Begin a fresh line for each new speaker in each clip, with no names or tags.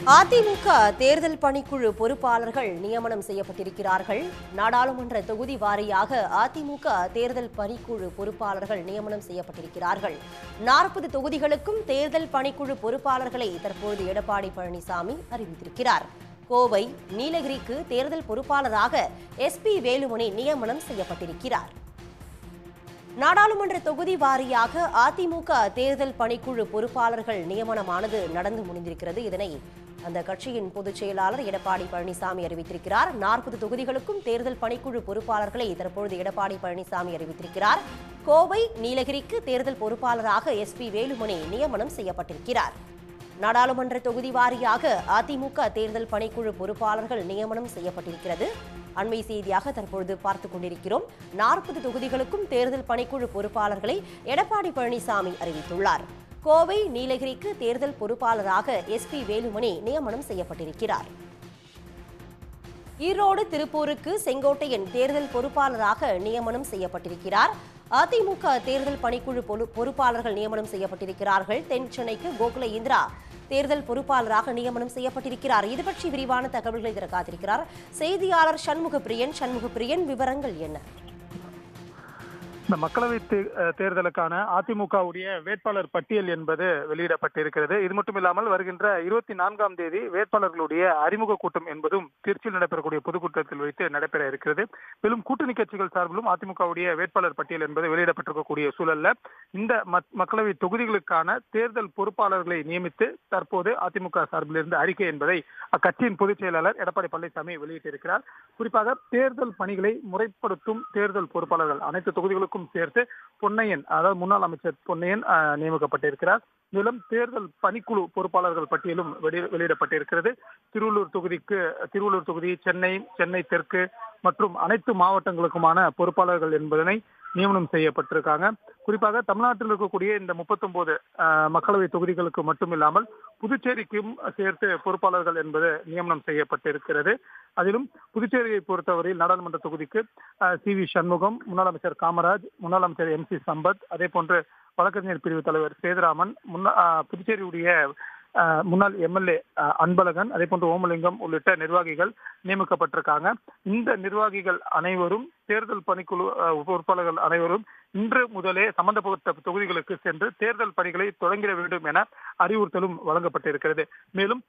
அதிமுக தேர்தல் பணிக்குழு பொறுப்பாளர்கள் நியமனம் செய்யப்பட்டிருக்கிறார்கள். நாடாளுமன்ற தொகுதி வாரியாக அதிமுக தேர்தல் பணிக்குழு பொறுப்பாளர்கள் நியமனம் செய்யப்பட்டிருக்கிறார்கள். 40 தொகுதிகளுக்கும் தேர்தல் பணிக்குழு பொறுப்பாளர்களை தற்போது எடப்பாடி பழனிசாமி அறிவித்திருக்கிறார். கோவை, நீலகிரிக்கு தேர்தல் பொறுப்பாளராக SP வேலுமணி நியமனம் செய்யப்பட்டிருக்கிறார். நாடாளுமன்ற தொகுதி வாரியாக அதிமுக தேர்தல் பணிக்குழு பொறுப்பாளர்கள் நியமனமானது நடந்து முடிந்திருக்கிறது. இதனை அந்த கட்சியின் பொதுச் செயலாளர் எடப்பாடி பழனிசாமி அறிவித்திருக்கிறார். 40 தொகுதிகளுக்கும் தேர்தல் பணிக்குழு பொறுப்பாளர்களை தற்பொழுது எடப்பாடி பழனிசாமி அறிவித்திருக்கிறார். கோவை, நீலகிரிக்கு தேர்தல் பொறுப்பாளராக SP வேலுமணி நியமனம் செய்யப்பட்டிருக்கிறார். நாடாளுமன்ற தொகுதி வாரியாக அதிமுக தேர்தல் பணிக்குழு பொறுப்பாளர்கள் நியமனம் செய்யப்பட்டிருக்கிறது. அண்மை செய்தியாக தற்பொழுது பார்த்துக் கொண்டிருக்கிறோம். 40 தொகுதிகளுக்கும் தேர்தல் பணிக்குழு பொறுப்பாளர்களை எடப்பாடி பழனிசாமி அறிவித்துள்ளார். கோவை, நீலகிரிக்கு தேர்தல் பொறுப்பாளராக SP வேலுமணி நியமனம் செய்யப்பட்டிருக்கிறார். ஈரோடு, திருப்பூருக்கு செங்கோட்டையன் தேர்தல் பொறுப்பாளராக நியமனம் செய்யப்பட்டிருக்கிறார். அதிமுக தேர்தல் பணிக்குழு பொறுப்பாளர்கள் நியமனம் செய்யப்பட்டிருக்கிறார்கள். தென் சென்னைக்கு கோகுல இந்திரா தேர்தல் பொறுப்பாளராக நியமனம் செய்யப்பட்டிருக்கிறார். இது பற்றி விரிவான தகவல்களை தர காத்திருக்கிறார் செய்தியாளர் சண்முகப்பிரியன். விவரங்கள் என்ன?
இந்த மக்களவை தேர்தலுக்கான அதிமுகவுடைய வேட்பாளர் பட்டியல் என்பது வெளியிடப்பட்டிருக்கிறது. இது மட்டும் இல்லாமல் வருகின்ற 24ஆம் தேதி வேட்பாளர்களுடைய அறிமுக கூட்டம் என்பதும் திருச்சியில் நடைபெறக்கூடிய பொதுக்கூட்டத்தில் வைத்து நடைபெற இருக்கிறது. மேலும் கூட்டணி கட்சிகள் சார்பிலும் அதிமுகவுடைய வேட்பாளர் பட்டியல் என்பது வெளியிடப்பட்டிருக்கக்கூடிய சூழல்ல இந்த மக்களவை தொகுதிகளுக்கான தேர்தல் பொறுப்பாளர்களை நியமித்து தற்போது அதிமுக சார்பிலிருந்து அறிக்கை என்பதை அக்கட்சியின் பொதுச் செயலாளர் எடப்பாடி பழனிசாமி வெளியிட்டிருக்கிறார். குறிப்பாக தேர்தல் பணிகளை முறைப்படுத்தும் தேர்தல் பொறுப்பாளர்கள் அனைத்து தொகுதிகளுக்கும் சேர்த்து பொன்னையன், அதாவது முன்னாள் அமைச்சர் பொன்னையன் நியமிக்கப்பட்டிருக்கிறார். மேலும் தேர்தல் பணிக்குழு பொறுப்பாளர்கள் பட்டியலும் வெளியிடப்பட்டிருக்கிறது. திருவள்ளூர் தொகுதி, சென்னை தெற்கு மற்றும் அனைத்து மாவட்டங்களுக்குமான பொறுப்பாளர்கள் என்பதனை நியமனம் செய்யப்பட்டிருக்காங்க. குறிப்பாக தமிழ்நாட்டில் இருக்கக்கூடிய இந்த 39 மக்களவை தொகுதிகளுக்கு மட்டுமில்லாமல் புதுச்சேரிக்கும் சேர்த்து பொறுப்பாளர்கள் என்பது நியமனம் செய்யப்பட்டிருக்கிறது. அதிலும் புதுச்சேரியை பொறுத்தவரையில் நாடாளுமன்ற தொகுதிக்கு CV சண்முகம், முன்னாள் அமைச்சர் காமராஜ், முன்னாள் அமைச்சர் MC சம்பத், அதே போன்று வழக்கறிஞர் பிரிவு தலைவர் சேதுராமன், புதுச்சேரியுடைய முன்னாள் MLA அன்பழகன், அதே போன்று ஓமலிங்கம் உள்ளிட்ட நிர்வாகிகள் நியமிக்கப்பட்டிருக்காங்க. இந்த நிர்வாகிகள் அனைவரும் தேர்தல் பணிக்குழு பொறுப்பாளர்கள் அனைவரும் இன்று முதலே சம்பந்தப்பட்ட தொகுதிகளுக்கு சென்று தேர்தல் பணிகளை தொடங்கிட வேண்டும் என அறிவுறுத்தலும் வழங்கப்பட்டிருக்கிறது. மேலும்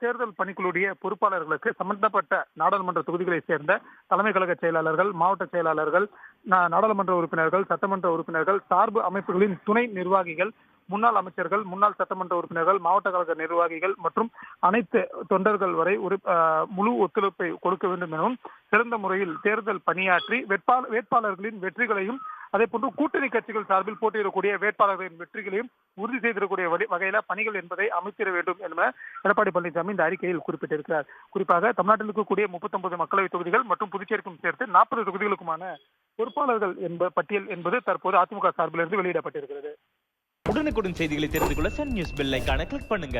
தேர்தல் பணிக்குழுடைய பொறுப்பாளர்களுக்கு சம்பந்தப்பட்ட நாடாளுமன்ற தொகுதிகளை சேர்ந்த தலைமை கழக செயலாளர்கள், மாவட்ட செயலாளர்கள், நாடாளுமன்ற உறுப்பினர்கள், சட்டமன்ற உறுப்பினர்கள், சார்பு அமைப்புகளின் துணை நிர்வாகிகள், முன்னாள் அமைச்சர்கள், முன்னாள் சட்டமன்ற உறுப்பினர்கள், மாவட்ட கழக நிர்வாகிகள் மற்றும் அனைத்து தொண்டர்கள் வரை முழு ஒத்துழைப்பை கொடுக்க வேண்டும் எனவும் சிறந்த முறையில் தேர்தல் பணியாற்றி வேட்பாளர்களின் வெற்றிகளையும் அதே போன்று கூட்டணி கட்சிகள் சார்பில் போட்டியிடக்கூடிய வேட்பாளர்களின் வெற்றிகளையும் உறுதி செய்திடக்கூடிய வகையில பணிகள் என்பதை அமைத்திட வேண்டும் என எடப்பாடி பழனிசாமி இந்த அறிக்கையில் குறிப்பிட்டிருக்கிறார். குறிப்பாக தமிழ்நாட்டில் இருக்கக்கூடிய 39 மக்களவை தொகுதிகள் மற்றும் புதுச்சேரிக்கும் சேர்த்து 40 தொகுதிகளுக்குமான பொறுப்பாளர்கள் பட்டியல் என்பது தற்போது அதிமுக சார்பிலிருந்து வெளியிடப்பட்டிருக்கிறது.
உடனுக்குடன் செய்திகளை தெரிந்து கொள்ள சன் நியூஸ் பெல் ஐகானை கிளிக் பண்ணுங்க.